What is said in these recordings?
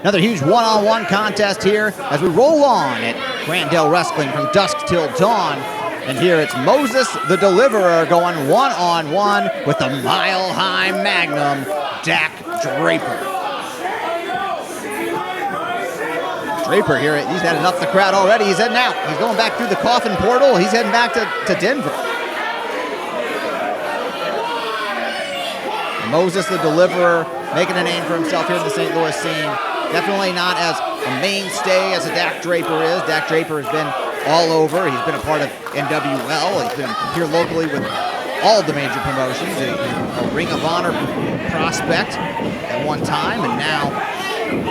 Another huge one-on-one contest here as we roll on at Grandel Wrestling from dusk till dawn. And here it's Moses the Deliverer going one-on-one with the mile-high magnum, Dak Draper. Draper here, he's had enough of the crowd already. He's heading out. He's going back through the coffin portal. He's heading back to Denver. Moses the Deliverer making a name for himself here in the St. Louis scene. Definitely not as a mainstay as a Dak Draper is. Dak Draper has been all over. He's been a part of NWL. He's been here locally with all the major promotions. A Ring of Honor prospect at one time, and now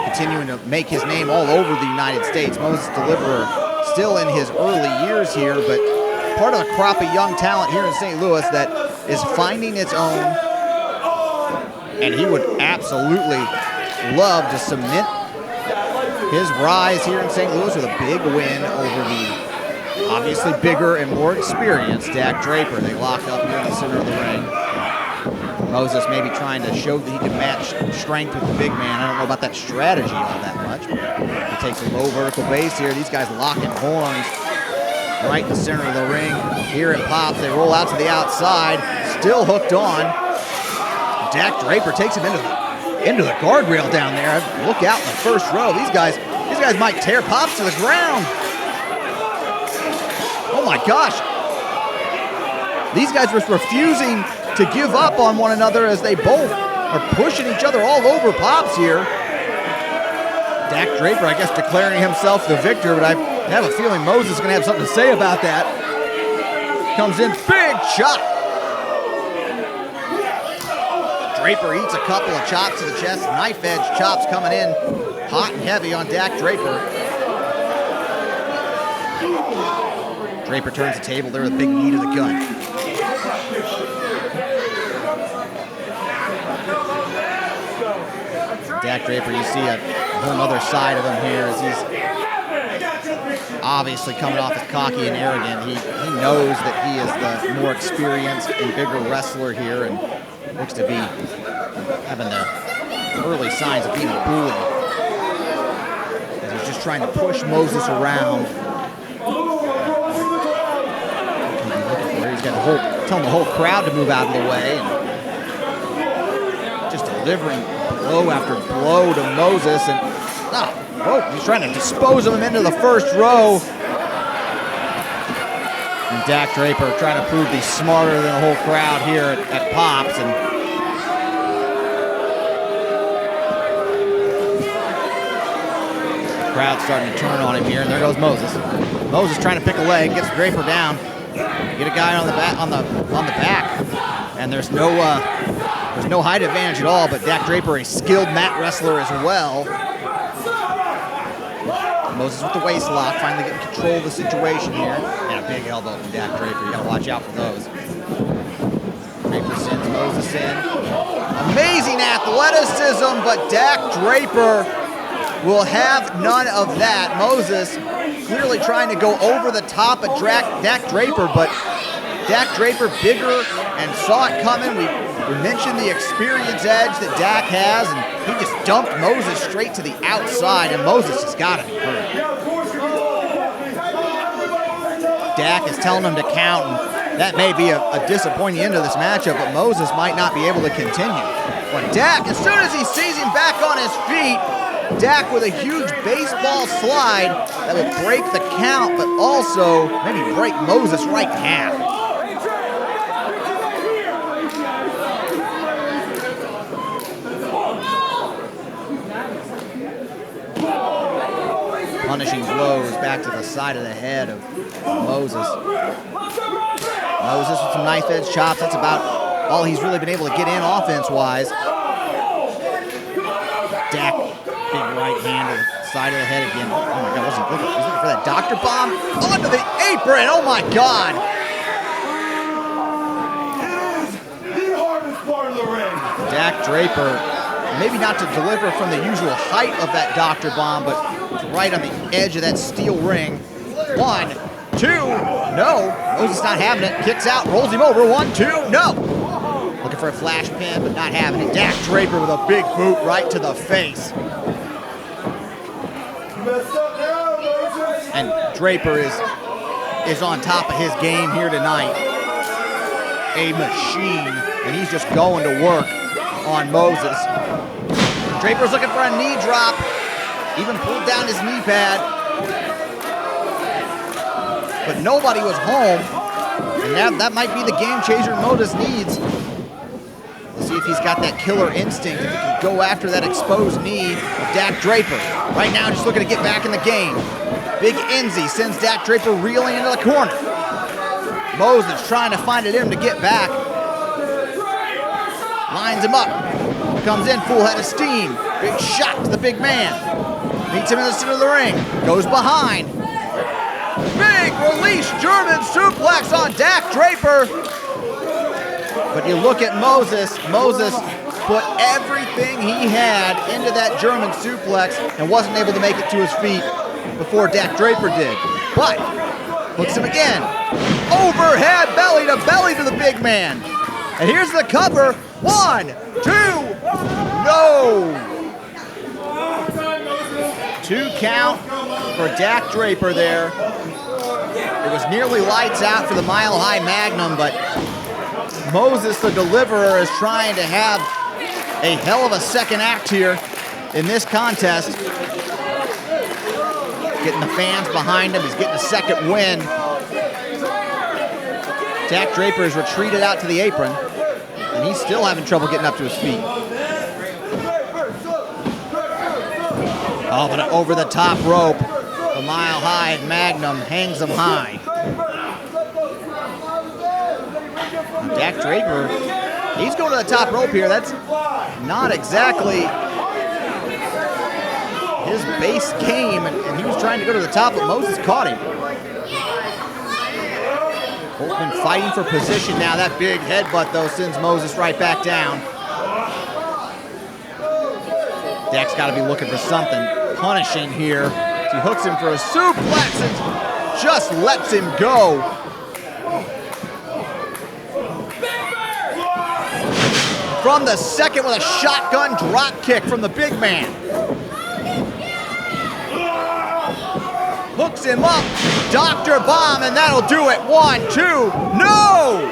continuing to make his name all over the United States. Moses Deliverer still in his early years here, but part of a crop of young talent here in St. Louis that is finding its own, and he would absolutely love to cement his rise here in St. Louis with a big win over the obviously bigger and more experienced Dak Draper. They locked up here in the center of the ring. Moses maybe trying to show that he can match strength with the big man. I don't know about that strategy all that much. He takes a low vertical base here. These guys locking horns right in the center of the ring. Here it pops. They roll out to the outside. Still hooked on. Dak Draper takes him into the guardrail down there. Look out in the first row. These guys might tear Pops to the ground. Oh my gosh. These guys were refusing to give up on one another as they both are pushing each other all over Pops here. Dak Draper, I guess, declaring himself the victor, but I have a feeling Moses is going to have something to say about that. Comes in, big chop. Draper eats a couple of chops to the chest. Knife edge chops coming in hot and heavy on Dak Draper. Draper turns the table there with a big knee to the gut. Dak Draper, you see a whole other side of him here as he's obviously coming off as cocky and arrogant. He knows that he is the more experienced and bigger wrestler here, and looks to be having the early signs of being a bully. As he's just trying to push Moses around. He's got telling the whole crowd to move out of the way. And just delivering blow after blow to Moses. And he's trying to dispose of him into the first row. And Dak Draper trying to prove he's smarter than the whole crowd here at Pops. And the crowd's starting to turn on him here, and there goes Moses. Moses trying to pick a leg, gets Draper down, get a guy on the back, and there's no height advantage at all. But Dak Draper, a skilled mat wrestler as well. Moses with the waist lock, finally getting control of the situation here. And a big elbow from Dak Draper. You gotta watch out for those. Draper sends Moses in. Amazing athleticism, but Dak Draper will have none of that. Moses clearly trying to go over the top of Dak Draper, but Dak Draper bigger and saw it coming. We mentioned the experience edge that Dak has, and he just dumped Moses straight to the outside, and Moses has got to be hurt. Dak is telling him to count, and that may be a disappointing end to this matchup, but Moses might not be able to continue. But Dak, as soon as he sees him back on his feet, Dak with a huge baseball slide that will break the count, but also maybe break Moses right in half. Punishing blows back to the side of the head of Moses. Moses with some knife edge chops. That's about all he's really been able to get in offense-wise. Dak, big right hand to the side of the head again. Oh my God, he's looking for that doctor bomb onto the apron. Oh my God. The hardest part of the ring. Dak Draper, maybe not to deliver from the usual height of that doctor bomb, but right on the edge of that steel ring. 1, 2, no. Moses not having it. Kicks out, rolls him over. 1, 2, no. Looking for a flash pin, but not having it. Dak Draper with a big boot right to the face. Messed up now, Moses. And Draper is on top of his game here tonight. A machine, and he's just going to work on Moses. Draper's looking for a knee drop, even pulled down his knee pad. But nobody was home, and that might be the game changer Moses needs. Let's see if he's got that killer instinct, if he can go after that exposed knee of Dak Draper. Right now, just looking to get back in the game. Big Enzy sends Dak Draper reeling into the corner. Moses trying to find it in to get back. Lines him up. Comes in full head of steam. Big shot to the big man. Meets him in the center of the ring. Goes behind. Big release German suplex on Dak Draper. But you look at Moses. Moses put everything he had into that German suplex and wasn't able to make it to his feet before Dak Draper did. But hooks him again. Overhead belly to the big man. And here's the cover. 1, 2, no. 2 count for Dak Draper there. It was nearly lights out for the Mile High Magnum, but Moses, the deliverer, is trying to have a hell of a second act here in this contest. Getting the fans behind him. He's getting a second win. Dak Draper has retreated out to the apron, and he's still having trouble getting up to his feet. Oh, but over the top rope, the Mile High Magnum hangs him high. Dak Draper, he's going to the top rope here. That's not exactly his base game, and he was trying to go to the top, but Moses caught him. Holtman fighting for position now. That big headbutt, though, sends Moses right back down. Dak's got to be looking for something punishing here. He hooks him for a suplex and just lets him go. From the second with a shotgun drop kick from the big man. Hooks him up, Dr. Bomb, and that'll do it. 1, 2, no!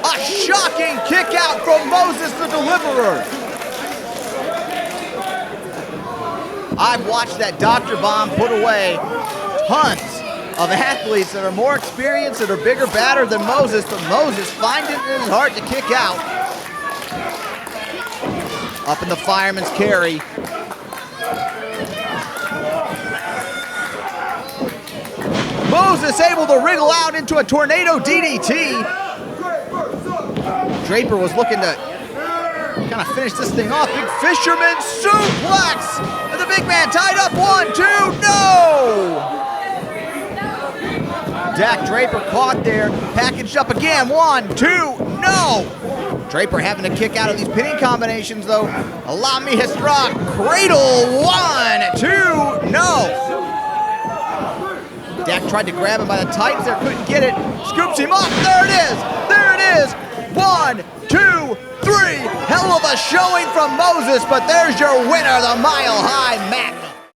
A shocking kick out from Moses the Deliverer. I've watched that Dr. Bomb put away tons of athletes that are more experienced, that are bigger, badder than Moses, but Moses finds it in his heart to kick out. Up in the fireman's carry. Moses able to wriggle out into a tornado DDT. Draper was looking to kind of finish this thing off. Big fisherman suplex. And the big man tied up. 1, 2, no! Dak Draper caught there. Packaged up again. 1, 2, no! Draper having to kick out of these pinning combinations, though. Allow me his rock. Cradle. 1, 2, no! Dak tried to grab him by the tights there, couldn't get it. Scoops him up. There it is. There it is. 1, 2, 3. Hell of a showing from Moses, but there's your winner, the Mile High Mac.